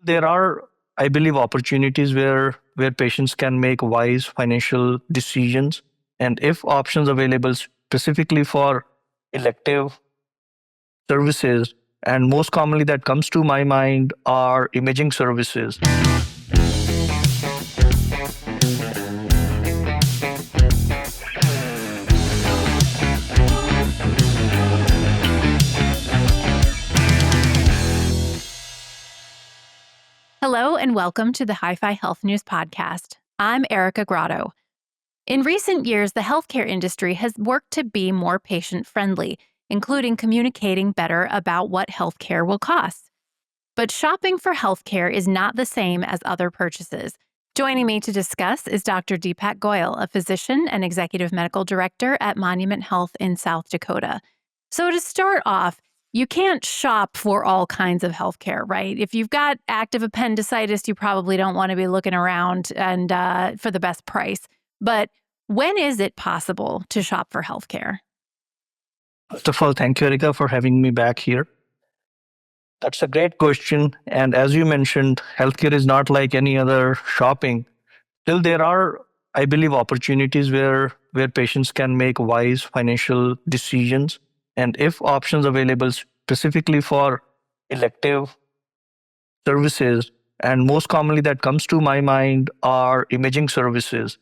There are, I believe, opportunities where patients can make wise financial decisions, and if options available specifically for elective services, and most commonly that comes to my mind are imaging services. Hello and welcome to the Hi-Fi Health News Podcast. I'm Erica Grotto. In recent years, the healthcare industry has worked to be more patient-friendly, including communicating better about what healthcare will cost. But shopping for healthcare is not the same as other purchases. Joining me to discuss is Dr. Deepak Goyal, a physician and executive medical director at Monument Health in South Dakota. So to start off, you can't shop for all kinds of healthcare, right? If you've got active appendicitis, you probably don't want to be looking around and for the best price. But when is it possible to shop for healthcare? First of all, thank you, Erika, for having me back here. That's a great question. And as you mentioned, healthcare is not like any other shopping. Still, there are, I believe, opportunities where patients can make wise financial decisions. And if options available specifically for elective services, and most commonly that comes to my mind are imaging services.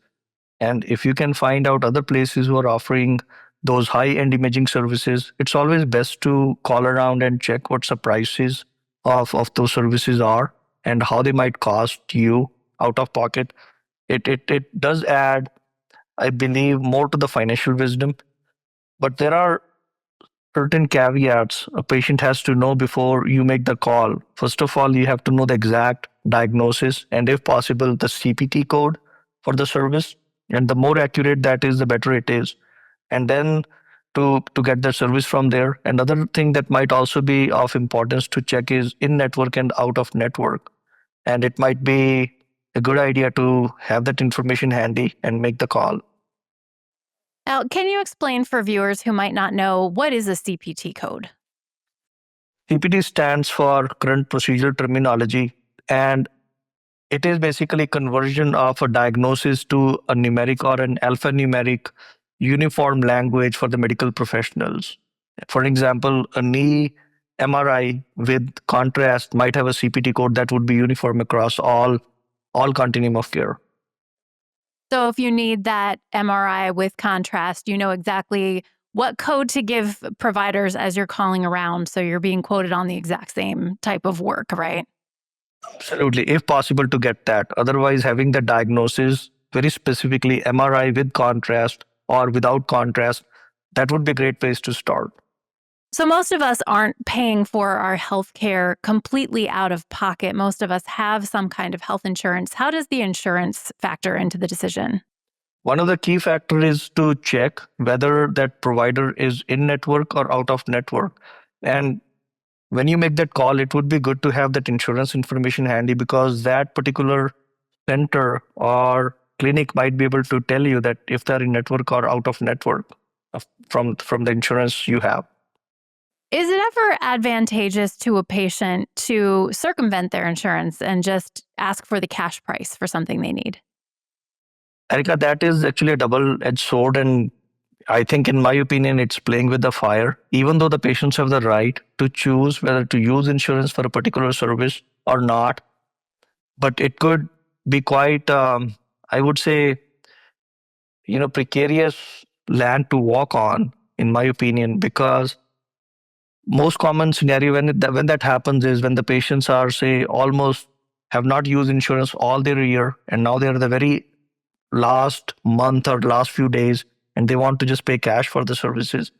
And if you can find out other places who are offering those high-end imaging services, it's always best to call around and check what the prices of those services are and how they might cost you out of pocket. It does add, I believe, more to the financial wisdom, but there are certain caveats a patient has to know before you make the call. First of all, you have to know the exact diagnosis and, if possible, the CPT code for the service. And the more accurate that is, the better it is. And then to get the service from there. Another thing that might also be of importance to check is in network and out of network. And it might be a good idea to have that information handy and make the call. Now, can you explain for viewers who might not know what is a CPT code? CPT stands for current procedure terminology, and it is basically conversion of a diagnosis to a numeric or an alphanumeric uniform language for the medical professionals. For example, a knee MRI with contrast might have a CPT code that would be uniform across all continuum of care. So if you need that MRI with contrast, you know exactly what code to give providers as you're calling around. So you're being quoted on the exact same type of work, right? Absolutely, if possible to get that. Otherwise, having the diagnosis very specifically MRI with contrast or without contrast, that would be a great place to start. So most of us aren't paying for our health care completely out of pocket. Most of us have some kind of health insurance. How does the insurance factor into the decision? One of the key factors is to check whether that provider is in network or out of network. And when you make that call, it would be good to have that insurance information handy because that particular center or clinic might be able to tell you that if they're in network or out of network from the insurance you have. Is it ever advantageous to a patient to circumvent their insurance and just ask for the cash price for something they need? Erika, that is actually a double-edged sword, and I think, in my opinion, it's playing with the fire. Even though the patients have the right to choose whether to use insurance for a particular service or not, but it could be quite, I would say, precarious land to walk on, in my opinion, because most common scenario when that happens is when the patients are, say, almost have not used insurance all their year, and now they're the very last month or last few days, and they want to just pay cash for the services.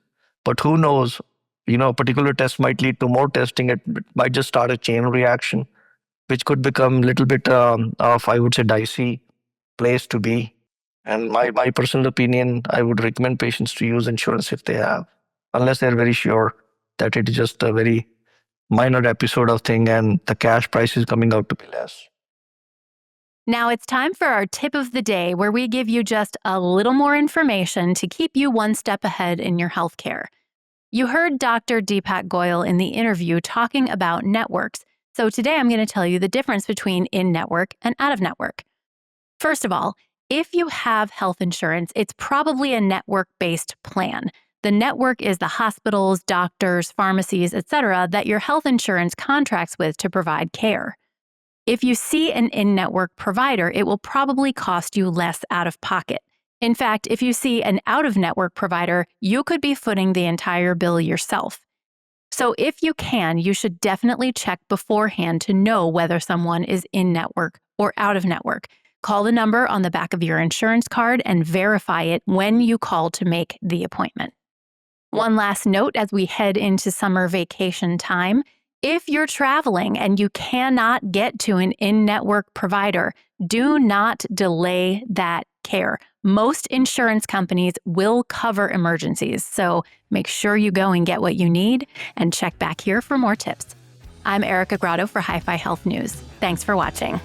But who knows? A particular test might lead to more testing. It might just start a chain reaction, which could become a little bit of, I would say, dicey place to be. And my personal opinion, I would recommend patients to use insurance if they have, unless they're very sure that it is just a very minor episode of thing and the cash price is coming out to be less. Now it's time for our tip of the day, where we give you just a little more information to keep you one step ahead in your healthcare. You heard Dr. Deepak Goyal in the interview talking about networks. So today I'm going to tell you the difference between in-network and out-of-network. First of all, if you have health insurance, it's probably a network-based plan. The network is the hospitals, doctors, pharmacies, etc. that your health insurance contracts with to provide care. If you see an in-network provider, it will probably cost you less out of pocket. In fact, if you see an out-of-network provider, you could be footing the entire bill yourself. So if you can, you should definitely check beforehand to know whether someone is in-network or out-of-network. Call the number on the back of your insurance card and verify it when you call to make the appointment. One last note as we head into summer vacation time. If you're traveling and you cannot get to an in-network provider, do not delay that care. Most insurance companies will cover emergencies, so make sure you go and get what you need and check back here for more tips. I'm Erica Grotto for Hi-Fi Health News. Thanks for watching.